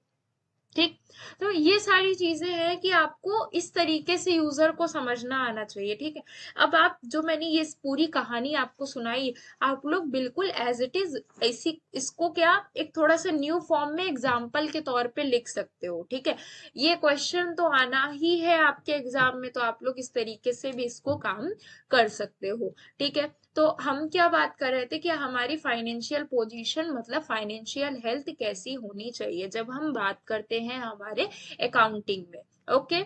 A: ठीक। तो ये सारी चीजें हैं कि आपको इस तरीके से यूजर को समझना आना चाहिए, ठीक है। अब आप जो मैंने ये पूरी कहानी आपको सुनाई, आप लोग बिल्कुल एज इट इज ऐसी इसको क्या एक थोड़ा सा न्यू फॉर्म में एग्जाम्पल के तौर पे लिख सकते हो, ठीक है। ये क्वेश्चन तो आना ही है आपके एग्जाम में, तो आप लोग इस तरीके से भी इसको काम कर सकते हो, ठीक है। तो हम क्या बात कर रहे थे कि हमारी फाइनेंशियल पोजीशन मतलब फाइनेंशियल हेल्थ कैसी होनी चाहिए जब हम बात करते हैं हमारे अकाउंटिंग में, ओके।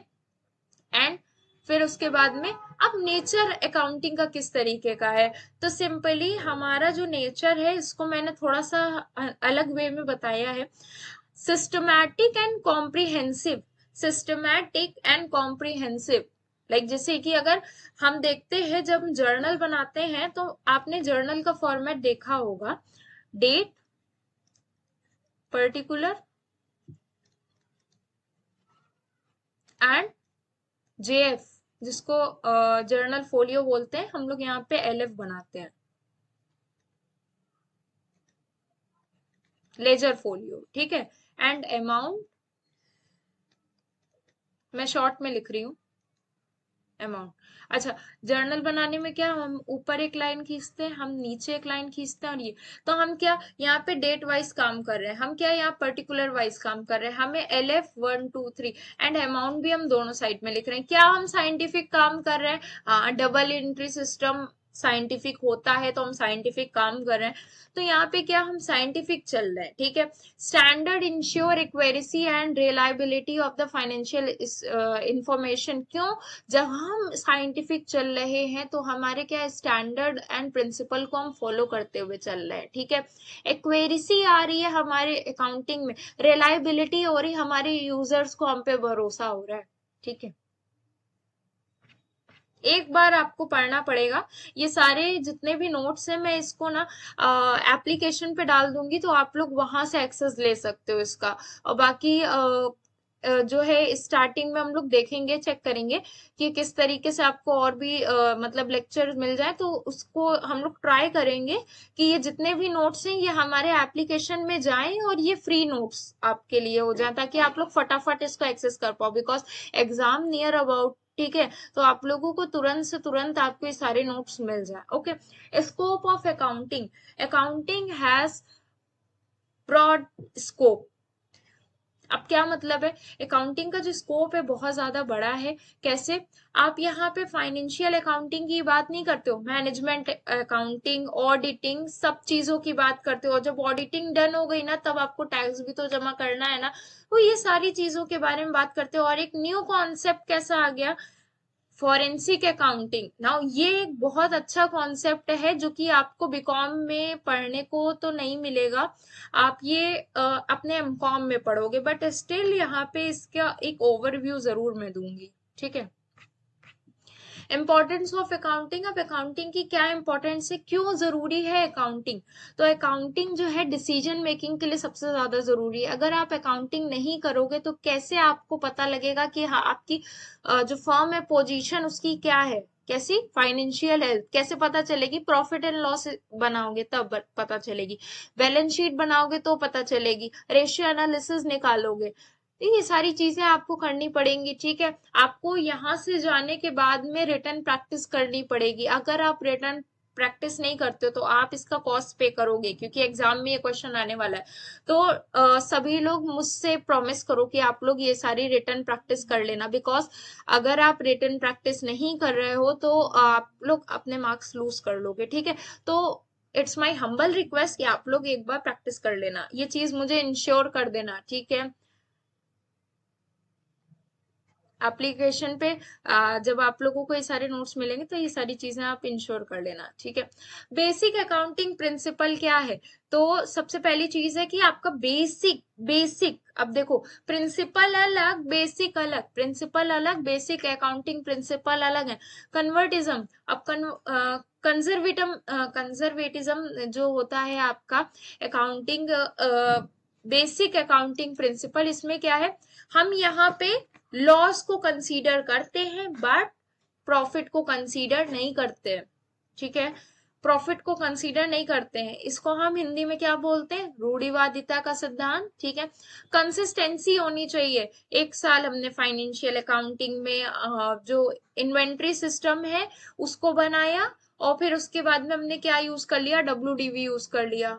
A: एंड फिर उसके बाद में अब नेचर अकाउंटिंग का किस तरीके का है। तो सिंपली हमारा जो नेचर है इसको मैंने थोड़ा सा अलग वे में बताया है, systematic and comprehensive. Systematic and comprehensive, like जैसे कि अगर हम देखते हैं जब जर्नल बनाते हैं तो आपने जर्नल का फॉर्मेट देखा होगा, डेट, पर्टिकुलर एंड जेएफ, जिसको जर्नल फोलियो बोलते हैं, हम लोग यहाँ पे एलएफ बनाते हैं, लेजर फोलियो, ठीक है। एंड अमाउंट, मैं शॉर्ट में लिख रही हूँ अमाउंट। अच्छा, जर्नल बनाने में क्या हम ऊपर एक लाइन खींचते हैं, हम नीचे एक लाइन खींचते हैं, और ये तो हम क्या यहाँ पे डेट वाइज काम कर रहे हैं, हम क्या यहाँ पर्टिकुलर वाइज काम कर रहे हैं, हमें एलएफ 1 2 3 एंड अमाउंट भी हम दोनों साइड में लिख रहे हैं। क्या हम साइंटिफिक काम कर रहे हैं, हाँ, डबल एंट्री सिस्टम साइंटिफिक होता है तो हम साइंटिफिक काम कर रहे हैं। तो यहाँ पे क्या हम साइंटिफिक चल रहे हैं, ठीक है। Standard ensure accuracy and reliability of the financial information, क्यों, जब हम साइंटिफिक चल रहे हैं तो हमारे क्या स्टैंडर्ड एंड प्रिंसिपल को हम फॉलो करते हुए चल रहे हैं, ठीक है। एक्वेरेसी आ रही है हमारे अकाउंटिंग में, रिलायबिलिटी हो रही, हमारे यूजर्स को हम पे भरोसा हो रहा है, ठीक है। एक बार आपको पढ़ना पड़ेगा, ये सारे जितने भी नोट्स हैं मैं इसको ना एप्लीकेशन पे डाल दूंगी, तो आप लोग वहां से एक्सेस ले सकते हो इसका। और बाकी जो है स्टार्टिंग में हम लोग देखेंगे, चेक करेंगे कि किस तरीके से आपको और भी मतलब लेक्चर मिल जाए, तो उसको हम लोग ट्राई करेंगे कि ये जितने भी नोट्स हैं ये हमारे एप्लीकेशन में जाएं और ये फ्री नोट्स आपके लिए हो जाए, ताकि आप लोग फटाफट इसको एक्सेस कर पाओ, बिकॉज एग्जाम नियर अबाउट, ठीक है। तो आप लोगों को तुरंत से तुरंत आपको ये सारे नोट्स मिल जाए। Okay, scope of accounting, accounting has broad scope. अब क्या मतलब है, अकाउंटिंग का जो स्कोप है बहुत ज्यादा बड़ा है। कैसे, आप यहाँ पे फाइनेंशियल अकाउंटिंग की बात नहीं करते हो, मैनेजमेंट अकाउंटिंग, ऑडिटिंग, सब चीजों की बात करते हो। जब ऑडिटिंग डन हो गई ना, तब आपको टैक्स भी तो जमा करना है ना, तो ये सारी चीजों के बारे में बात करते हो। और एक न्यू कॉन्सेप्ट कैसा आ गया, फॉरेंसिक अकाउंटिंग। नाउ ये एक बहुत अच्छा कॉन्सेप्ट है जो कि आपको बीकॉम में पढ़ने को तो नहीं मिलेगा, आप ये अपने एमकॉम में पढ़ोगे, बट स्टिल यहाँ पे इसका एक ओवरव्यू जरूर मैं दूंगी, ठीक है। इम्पोर्टेंस ऑफ अकाउंटिंग, अब अकाउंटिंग की क्या इम्पोर्टेंस है, क्यों जरूरी है अकाउंटिंग। तो अकाउंटिंग जो है डिसीजन मेकिंग के लिए सबसे ज्यादा जरूरी है। अगर आप अकाउंटिंग नहीं करोगे तो कैसे आपको पता लगेगा कि हाँ आपकी जो फर्म है पोजीशन उसकी क्या है, कैसी फाइनेंशियल हेल्थ कैसे पता चलेगी, प्रॉफिट एंड लॉस बनाओगे तब पता चलेगी, बैलेंस शीट बनाओगे तो पता चलेगी, रेशियो एनालिसिस निकालोगे, तो ये सारी चीजें आपको करनी पड़ेंगी, ठीक है। आपको यहाँ से जाने के बाद में रिटर्न प्रैक्टिस करनी पड़ेगी। अगर आप रिटर्न प्रैक्टिस नहीं करते हो तो आप इसका कॉस्ट पे करोगे, क्योंकि एग्जाम में ये क्वेश्चन आने वाला है। तो सभी लोग मुझसे प्रॉमिस करो कि आप लोग ये सारी रिटर्न प्रैक्टिस कर लेना, बिकॉज अगर आप रिटर्न प्रैक्टिस नहीं कर रहे हो तो आप लोग अपने मार्क्स लूज कर लोगे, ठीक है। तो इट्स माई हम्बल रिक्वेस्ट कि आप लोग एक बार प्रैक्टिस कर लेना, ये चीज मुझे इंश्योर कर देना, ठीक है। एप्लीकेशन पे जब आप लोगों को ये सारे नोट्स मिलेंगे तो ये सारी चीजें आप इंश्योर कर लेना, ठीक है। बेसिक अकाउंटिंग प्रिंसिपल क्या है, तो सबसे पहली चीज है कि आपका बेसिक बेसिक, अब देखो प्रिंसिपल अलग बेसिक अलग, प्रिंसिपल अलग बेसिक अकाउंटिंग प्रिंसिपल अलग है। कन्वर्टिज्म, अब कंजर्वेटिज्म जो होता है आपका अकाउंटिंग बेसिक अकाउंटिंग प्रिंसिपल, इसमें क्या है, हम यहाँ पे लॉस को कंसीडर करते हैं बट प्रॉफिट को कंसीडर नहीं करते हैं, ठीक है। प्रॉफिट को कंसीडर नहीं करते हैं, इसको हम हिंदी में क्या बोलते हैं, रूढ़िवादिता का सिद्धांत, ठीक है। कंसिस्टेंसी होनी चाहिए। एक साल हमने फाइनेंशियल अकाउंटिंग में जो इन्वेंट्री सिस्टम है उसको बनाया, और फिर उसके बाद में हमने क्या यूज कर लिया, WDV यूज कर लिया,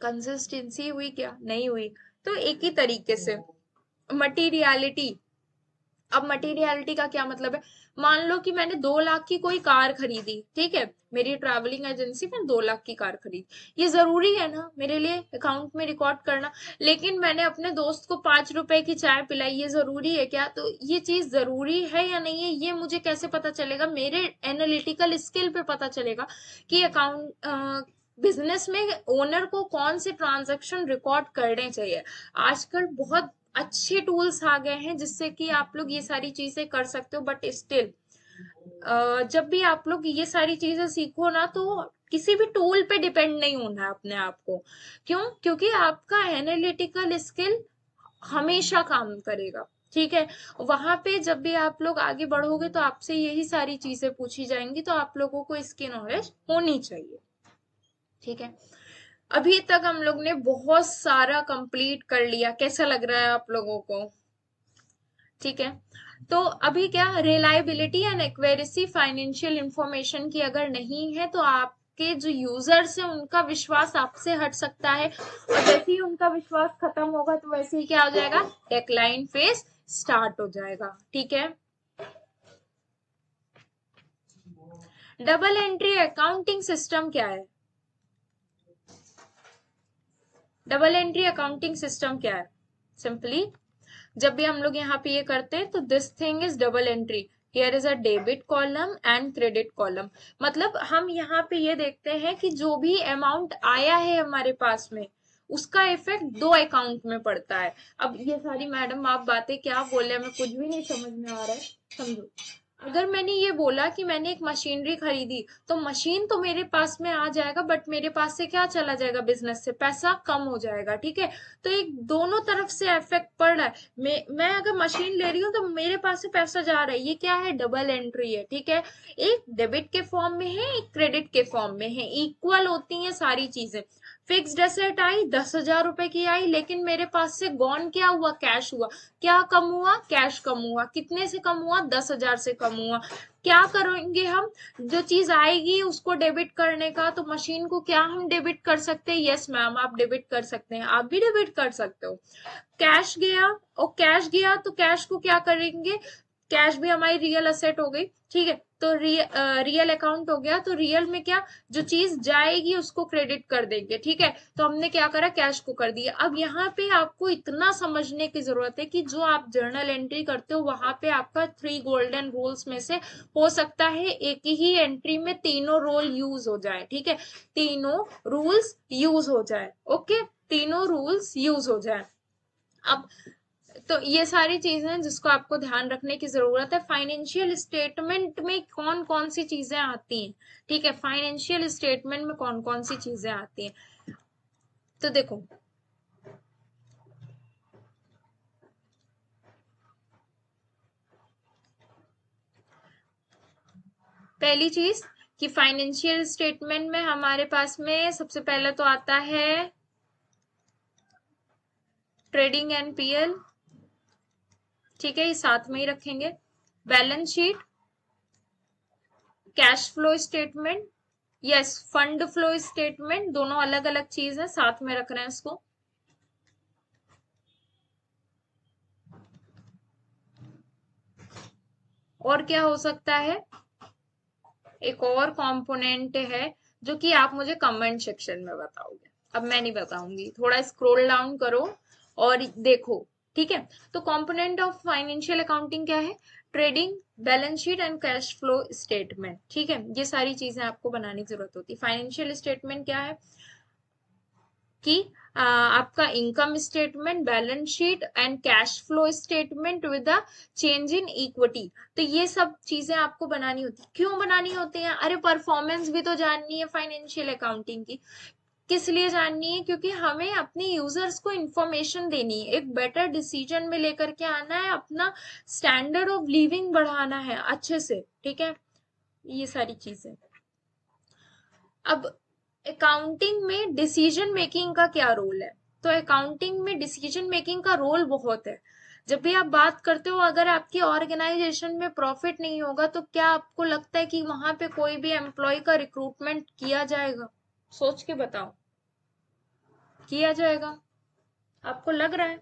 A: कंसिस्टेंसी हुई क्या, नहीं हुई। तो एक ही तरीके से मटीरियलिटी, अब मटीरियलिटी का क्या मतलब है, मान लो कि मैंने 2 लाख की कोई कार खरीदी, ठीक है, मेरी ट्रैवलिंग एजेंसी में 2 लाख की कार खरीदी, ये जरूरी है ना मेरे लिए अकाउंट में रिकॉर्ड करना। लेकिन मैंने अपने दोस्त को 5 रुपए की चाय पिलाई, ये जरूरी है क्या, तो ये चीज जरूरी है या नहीं है, ये मुझे कैसे पता चलेगा, मेरे एनालिटिकल स्किल पे पता चलेगा कि अकाउंट बिजनेस में ओनर को कौन से ट्रांजैक्शन रिकॉर्ड करने चाहिए। आजकल बहुत अच्छे टूल्स आ गए हैं जिससे कि आप लोग ये सारी चीजें कर सकते हो, बट स्टिल जब भी आप लोग ये सारी चीजें सीखो ना, तो किसी भी टूल पे डिपेंड नहीं होना है अपने आप को। क्यों, क्योंकि आपका एनालिटिकल स्किल हमेशा काम करेगा, ठीक है। वहां पे जब भी आप लोग आगे बढ़ोगे तो आपसे यही सारी चीजें पूछी जाएंगी, तो आप लोगों को इसकी नॉलेज होनी चाहिए, ठीक है। अभी तक हम लोग ने बहुत सारा कंप्लीट कर लिया, कैसा लग रहा है आप लोगों को, ठीक है। तो अभी क्या, reliability and accuracy financial information की अगर नहीं है तो आपके जो यूजर्स है उनका विश्वास आपसे हट सकता है, और जैसे ही उनका विश्वास खत्म होगा तो वैसे ही क्या हो जाएगा, डेक्लाइन फेज स्टार्ट हो जाएगा, ठीक है। डबल एंट्री अकाउंटिंग सिस्टम क्या है, डबल एंट्री अकाउंटिंग सिस्टम क्या है, सिंपली जब भी हम लोग यहाँ पे ये करते हैं तो this thing is double entry, here is a debit column and credit column. मतलब हम यहाँ पे ये देखते हैं कि जो भी अमाउंट आया है हमारे पास में उसका इफेक्ट 2 अकाउंट में पड़ता है। अब ये सारी मैडम आप बातें क्या बोल रहे हैं, हमें कुछ भी नहीं समझ में आ रहा है, समझो। अगर मैंने ये बोला कि मैंने एक मशीनरी खरीदी, तो मशीन तो मेरे पास में आ जाएगा, बट मेरे पास से क्या चला जाएगा, बिजनेस से पैसा कम हो जाएगा, ठीक है। तो एक दोनों तरफ से इफेक्ट पड़ रहा है। मैं अगर मशीन ले रही हूँ तो मेरे पास से पैसा जा रहा है, ये क्या है, डबल एंट्री है, ठीक है। एक डेबिट के फॉर्म में है, एक क्रेडिट के फॉर्म में है, इक्वल होती हैं सारी चीजें। फिक्स्ड एसेट आई 10,000 रुपए की आई, लेकिन मेरे पास से गॉन क्या हुआ, कैश हुआ। क्या कम हुआ, कैश कम हुआ। कितने से कम हुआ, 10,000 से कम हुआ। क्या करेंगे हम, जो चीज आएगी उसको डेबिट करने का, तो मशीन को क्या हम डेबिट कर सकते हैं, यस मैम आप डेबिट कर सकते हैं, आप भी डेबिट कर सकते हो। कैश गया, और कैश गया तो कैश को क्या करेंगे, कैश भी हमारी रियल असेट हो गई, ठीक है। तो रियल अकाउंट हो गया, तो रियल में क्या, जो चीज जाएगी उसको क्रेडिट कर देंगे, ठीक है। तो हमने क्या करा, कैश को कर दिया। अब यहाँ पे आपको इतना समझने की जरूरत है कि जो आप जर्नल एंट्री करते हो वहां पे आपका 3 गोल्डन रूल्स में से हो सकता है एक ही एंट्री में तीनों रोल यूज हो जाए, ठीक है। तीनों रूल्स यूज हो जाए, ओके, तीनों रूल्स यूज हो जाए। अब तो ये सारी चीजें हैं जिसको आपको ध्यान रखने की जरूरत है। फाइनेंशियल स्टेटमेंट में कौन कौन सी चीजें आती हैं, ठीक है, फाइनेंशियल स्टेटमेंट में कौन कौन सी चीजें आती हैं। तो देखो, पहली चीज कि फाइनेंशियल स्टेटमेंट में हमारे पास में सबसे पहले तो आता है ट्रेडिंग एंड पीएल, ठीक है, ये साथ में ही रखेंगे। Balance sheet, cash flow statement, yes, fund flow statement, दोनों अलग अलग चीज है, साथ में रख रहे हैं इसको। और क्या हो सकता है, एक और कंपोनेंट है जो कि आप मुझे कमेंट सेक्शन में बताओगे, अब मैं नहीं बताऊंगी, थोड़ा स्क्रॉल डाउन करो और देखो, ठीक है। तो कंपोनेंट ऑफ फाइनेंशियल अकाउंटिंग क्या है, trading, balance sheet and cash flow statement, ठीक है। ये सारी चीजें आपको बनाने की जरूरत होती है। फाइनेंशियल स्टेटमेंट क्या है कि आपका income statement, balance sheet and cash flow statement with the change in equity. तो ये सब चीजें आपको बनानी होती, क्यों बनानी होती हैं, अरे परफॉर्मेंस भी तो जाननी है फाइनेंशियल अकाउंटिंग की। किस लिए जाननी है, क्योंकि हमें अपने यूजर्स को इंफॉर्मेशन देनी है, एक बेटर डिसीजन में लेकर के आना है, अपना स्टैंडर्ड ऑफ लिविंग बढ़ाना है अच्छे से, ठीक है, ये सारी चीजें। अब अकाउंटिंग में डिसीजन मेकिंग का क्या रोल है, तो अकाउंटिंग में डिसीजन मेकिंग का रोल बहुत है। जब भी आप बात करते हो, अगर आपकी ऑर्गेनाइजेशन में प्रॉफिट नहीं होगा तो क्या आपको लगता है कि वहां पे कोई भी एम्प्लॉय का रिक्रूटमेंट किया जाएगा, सोच के बताओ, किया जाएगा, आपको लग रहा है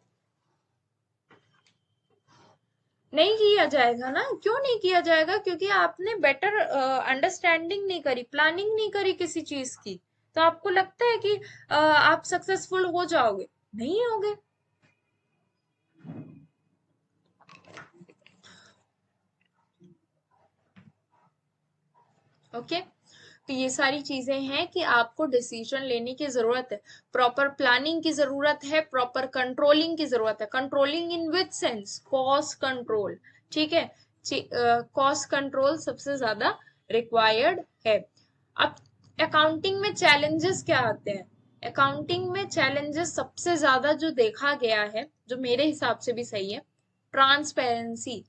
A: नहीं किया जाएगा ना, क्यों नहीं किया जाएगा, क्योंकि आपने बेटर अंडरस्टैंडिंग नहीं करी, प्लानिंग नहीं करी किसी चीज की। तो आपको लगता है कि आप सक्सेसफुल हो जाओगे, नहीं होगे। ओके, तो ये सारी चीजें हैं कि आपको डिसीजन लेने की जरूरत है, प्रॉपर प्लानिंग की जरूरत है, प्रॉपर कंट्रोलिंग की जरूरत है। कंट्रोलिंग इन विच सेंस, कॉस्ट कंट्रोल, ठीक है, कॉस्ट कंट्रोल सबसे ज्यादा रिक्वायर्ड है। अब अकाउंटिंग में चैलेंजेस क्या आते हैं, अकाउंटिंग में चैलेंजेस सबसे ज्यादा जो देखा गया है, जो मेरे हिसाब से भी सही है, ट्रांसपेरेंसी।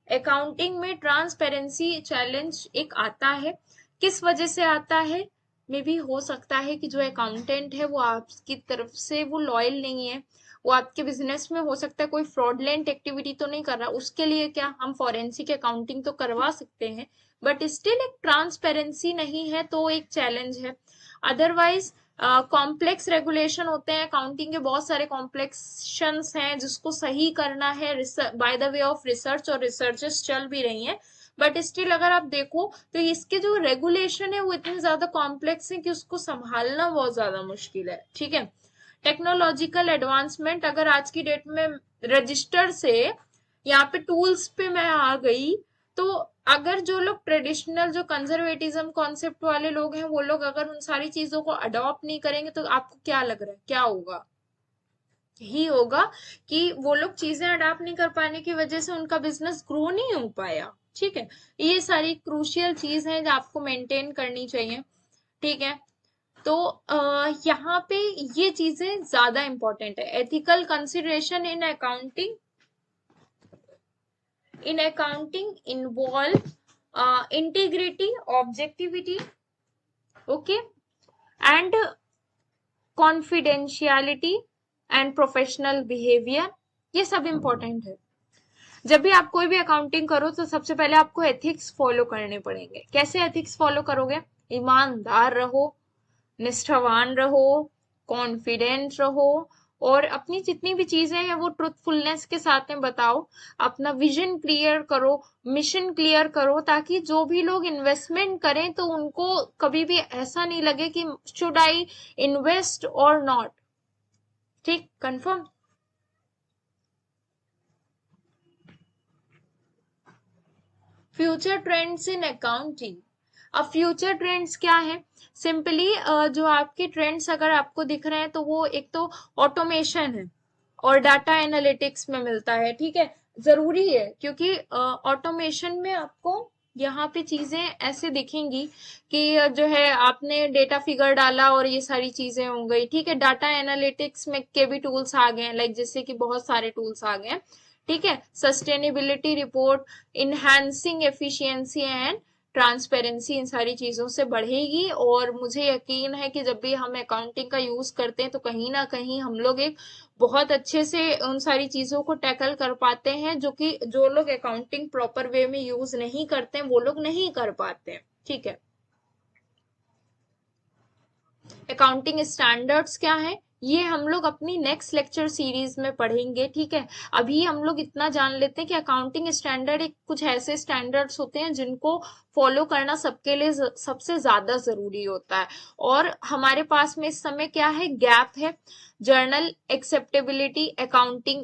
A: अकाउंटिंग में ट्रांसपेरेंसी चैलेंज एक आता है, किस वजह से आता है, मे भी हो सकता है कि जो अकाउंटेंट है वो आपकी तरफ से वो लॉयल नहीं है, वो आपके बिजनेस में हो सकता है कोई फ्रॉडलेंट एक्टिविटी तो नहीं कर रहा, उसके लिए क्या हम फॉरेंसिक अकाउंटिंग तो करवा सकते हैं, बट स्टिल एक ट्रांसपेरेंसी नहीं है, तो एक चैलेंज है। अदरवाइज कॉम्प्लेक्स रेगुलेशन होते हैं, अकाउंटिंग के बहुत सारे कॉम्प्लेक्शंस हैं जिसको सही करना है by the way of research, और रिसर्चेस चल भी रही हैं, बट स्टिल अगर आप देखो तो इसके जो रेगुलेशन है वो इतने ज्यादा कॉम्प्लेक्स है कि उसको संभालना बहुत ज्यादा मुश्किल है, ठीक है। टेक्नोलॉजिकल एडवांसमेंट, अगर आज की डेट में रजिस्टर से यहाँ पे टूल्स पे मैं आ गई, तो अगर जो लोग ट्रेडिशनल जो कंजर्वेटिज्म कॉन्सेप्ट वाले लोग हैं, वो लोग अगर उन सारी चीजों को अडॉप्ट नहीं करेंगे तो आपको क्या लग रहा है क्या होगा, यही होगा कि वो लोग चीजें अडॉप्ट नहीं कर पाने की वजह से उनका बिजनेस ग्रो नहीं हो पाया, ठीक है, ये सारी क्रूशियल चीज है जो आपको मेंटेन करनी चाहिए। ठीक है, तो यहाँ पे ये चीजें ज्यादा इंपॉर्टेंट है। Ethical consideration in accounting involve integrity, objectivity, okay, and confidentiality and professional behaviour, ये सब इंपॉर्टेंट है। जब भी आप कोई भी अकाउंटिंग करो तो सबसे पहले आपको एथिक्स फॉलो करने पड़ेंगे। कैसे एथिक्स फॉलो करोगे? ईमानदार रहो, निष्ठावान रहो, कॉन्फिडेंट रहो, और अपनी जितनी भी चीजें हैं वो ट्रुथफुलनेस के साथ में बताओ। अपना विजन क्लियर करो, मिशन क्लियर करो, ताकि जो भी लोग इन्वेस्टमेंट करें तो उनको कभी भी ऐसा नहीं लगे कि शुड आई इन्वेस्ट और नॉट। ठीक, confirm? Future trends in accounting. अब फ्यूचर ट्रेंड्स क्या है? सिंपली जो आपके ट्रेंड्स अगर आपको दिख रहे हैं तो वो एक तो ऑटोमेशन है और डाटा एनालिटिक्स में मिलता है। ठीक है, जरूरी है, क्योंकि ऑटोमेशन में आपको यहाँ पे चीजें ऐसे दिखेंगी कि जो है आपने डेटा फिगर डाला और ये सारी चीजें हो गई। ठीक है, डाटा एनालिटिक्स में के भी टूल्स आ गए हैं, लाइक जैसे कि बहुत सारे टूल्स आ गए हैं। ठीक है, sustainability report, enhancing efficiency and transparency, इन सारी चीजों से बढ़ेगी। और मुझे यकीन है कि जब भी हम अकाउंटिंग का यूज करते हैं तो कहीं ना कहीं हम लोग एक बहुत अच्छे से उन सारी चीजों को टैकल कर पाते हैं, जो कि जो लोग अकाउंटिंग प्रॉपर वे में यूज नहीं करते हैं वो लोग नहीं कर पाते हैं। ठीक है, अकाउंटिंग स्टैंडर्ड्स क्या है ये हम लोग अपनी नेक्स्ट लेक्चर सीरीज में पढ़ेंगे। ठीक है, अभी हम लोग इतना जान लेते हैं कि अकाउंटिंग स्टैंडर्ड एक कुछ ऐसे स्टैंडर्ड्स होते हैं जिनको फॉलो करना सबके लिए सबसे ज्यादा जरूरी होता है। और हमारे पास में इस समय क्या है? गैप है। जर्नल एक्सेप्टेबिलिटी अकाउंटिंग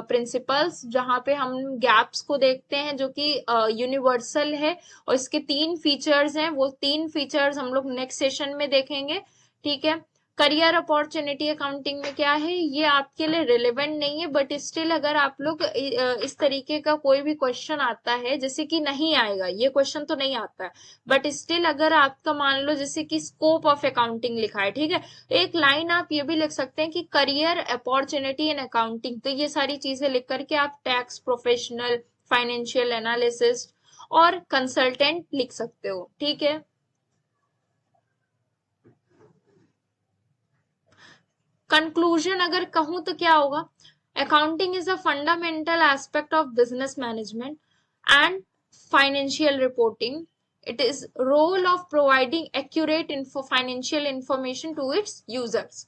A: प्रिंसिपल्स, जहां पे हम गैप्स को देखते हैं जो कि यूनिवर्सल है, और इसके 3 फीचर्स हैं। वो 3 फीचर्स हम लोग नेक्स्ट सेशन में देखेंगे। ठीक है, करियर अपॉर्चुनिटी अकाउंटिंग में क्या है ये आपके लिए रिलेवेंट नहीं है, बट स्टिल अगर आप लोग इस तरीके का कोई भी क्वेश्चन आता है, जैसे कि नहीं आएगा ये क्वेश्चन तो नहीं आता है, बट स्टिल अगर आपका मान लो जैसे कि स्कोप ऑफ अकाउंटिंग लिखा है, ठीक है, एक लाइन आप ये भी लिख सकते हैं कि करियर अपॉर्चुनिटी इन अकाउंटिंग। तो ये सारी चीजें लिख करके आप टैक्स प्रोफेशनल, फाइनेंशियल एनालिसिस्ट और कंसल्टेंट लिख सकते हो। ठीक है, कंक्लूजन अगर कहूं तो क्या होगा? Accounting is a fundamental aspect of business management and financial reporting. It is role of providing accurate financial information to its users.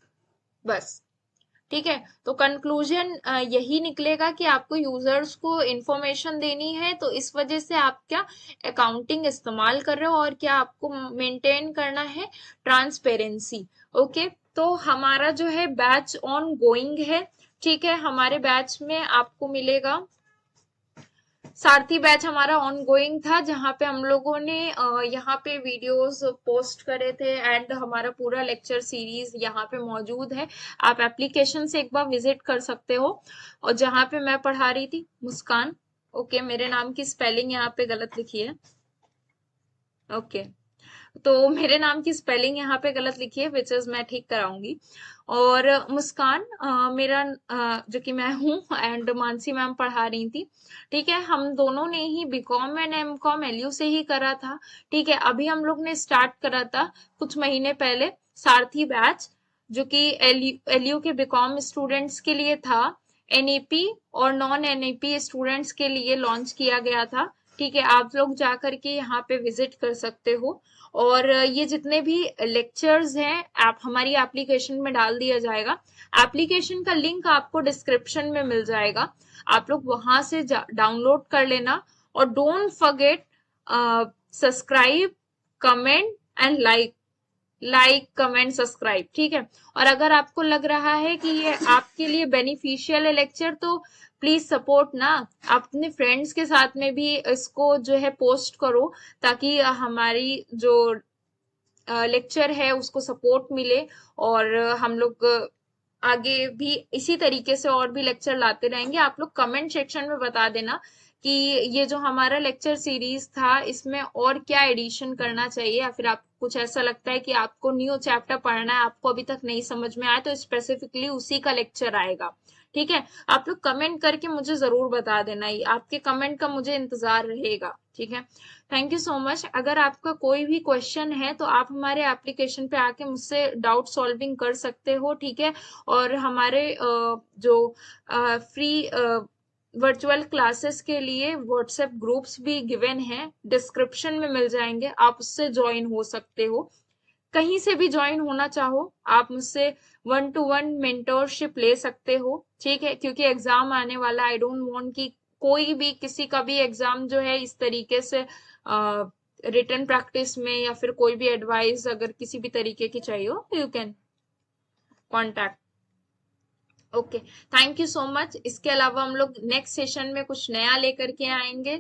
A: बस, ठीक है, तो कंक्लूजन यही निकलेगा कि आपको यूजर्स को इंफॉर्मेशन देनी है, तो इस वजह से आप क्या अकाउंटिंग इस्तेमाल कर रहे हो, और क्या आपको मेंटेन करना है? ट्रांसपेरेंसी। ओके, तो हमारा जो है बैच ऑन गोइंग है। ठीक है, हमारे बैच में आपको मिलेगा सारथी बैच, हमारा ऑन गोइंग था, जहाँ पे हम लोगों ने यहाँ पे वीडियोस पोस्ट करे थे, एंड हमारा पूरा लेक्चर सीरीज यहाँ पे मौजूद है। आप एप्लीकेशन से एक बार विजिट कर सकते हो। और जहाँ पे मैं पढ़ा रही थी, मुस्कान, ओके, मेरे नाम की स्पेलिंग यहाँ पे गलत लिखी है। ओके, तो मेरे नाम की स्पेलिंग यहाँ पे गलत लिखी है, विच इज मैं ठीक कराऊंगी। और मुस्कान मेरा जो कि मैं हूँ, एंड मानसी मैम पढ़ा रही थी। ठीक है, हम दोनों ने ही बीकॉम एंड एमकॉम एलयू से ही करा था। ठीक है, अभी हम लोग ने स्टार्ट करा था कुछ महीने पहले सारथी बैच, जो कि एलयू के बीकॉम स्टूडेंट्स के लिए था। एनईपी और नॉन एनईपी स्टूडेंट्स के लिए लॉन्च किया गया था। ठीक है, आप लोग जा करके यहाँ पे विजिट कर सकते हो। और ये जितने भी लेक्चर्स हैं आप हमारी एप्लीकेशन में डाल दिया जाएगा। एप्लीकेशन का लिंक आपको डिस्क्रिप्शन में मिल जाएगा, आप लोग वहां से डाउनलोड कर लेना। और don't forget subscribe, comment and like comment subscribe. ठीक है, और अगर आपको लग रहा है कि ये आपके लिए बेनिफिशियल है लेक्चर, तो प्लीज सपोर्ट ना, आप अपने फ्रेंड्स के साथ में भी इसको जो है पोस्ट करो, ताकि हमारी जो लेक्चर है उसको सपोर्ट मिले। और हम लोग आगे भी इसी तरीके से और भी लेक्चर लाते रहेंगे। आप लोग कमेंट सेक्शन में बता देना कि ये जो हमारा लेक्चर सीरीज था इसमें और क्या एडिशन करना चाहिए, या फिर आपको कुछ ऐसा लगता है कि आपको न्यू चैप्टर पढ़ना है, आपको अभी तक नहीं समझ में आया, तो स्पेसिफिकली उसी का लेक्चर आएगा। ठीक है, आप लोग कमेंट करके मुझे जरूर बता देना, ये आपके कमेंट का मुझे इंतजार रहेगा। ठीक है, थैंक यू सो मच। अगर आपका कोई भी क्वेश्चन है तो आप हमारे एप्लीकेशन पे आके मुझसे डाउट सॉल्विंग कर सकते हो। ठीक है, और हमारे जो फ्री वर्चुअल क्लासेस के लिए व्हाट्सएप ग्रुप्स भी गिवन हैं, डिस्क्रिप्शन में मिल जाएंगे, आप उससे ज्वाइन हो सकते हो। कहीं से भी ज्वाइन होना चाहो आप मुझसे 1-to-1 मेंटोरशिप ले सकते हो। ठीक है, क्योंकि एग्जाम आने वाला, आई डोंट वांट कि कोई भी किसी का भी एग्जाम जो है इस तरीके से रिटन प्रैक्टिस में या फिर कोई भी एडवाइस अगर किसी भी तरीके की चाहिए हो, you can contact. Okay, thank you so much. इसके अलावा हम लोग नेक्स्ट सेशन में कुछ नया लेकर के आएंगे।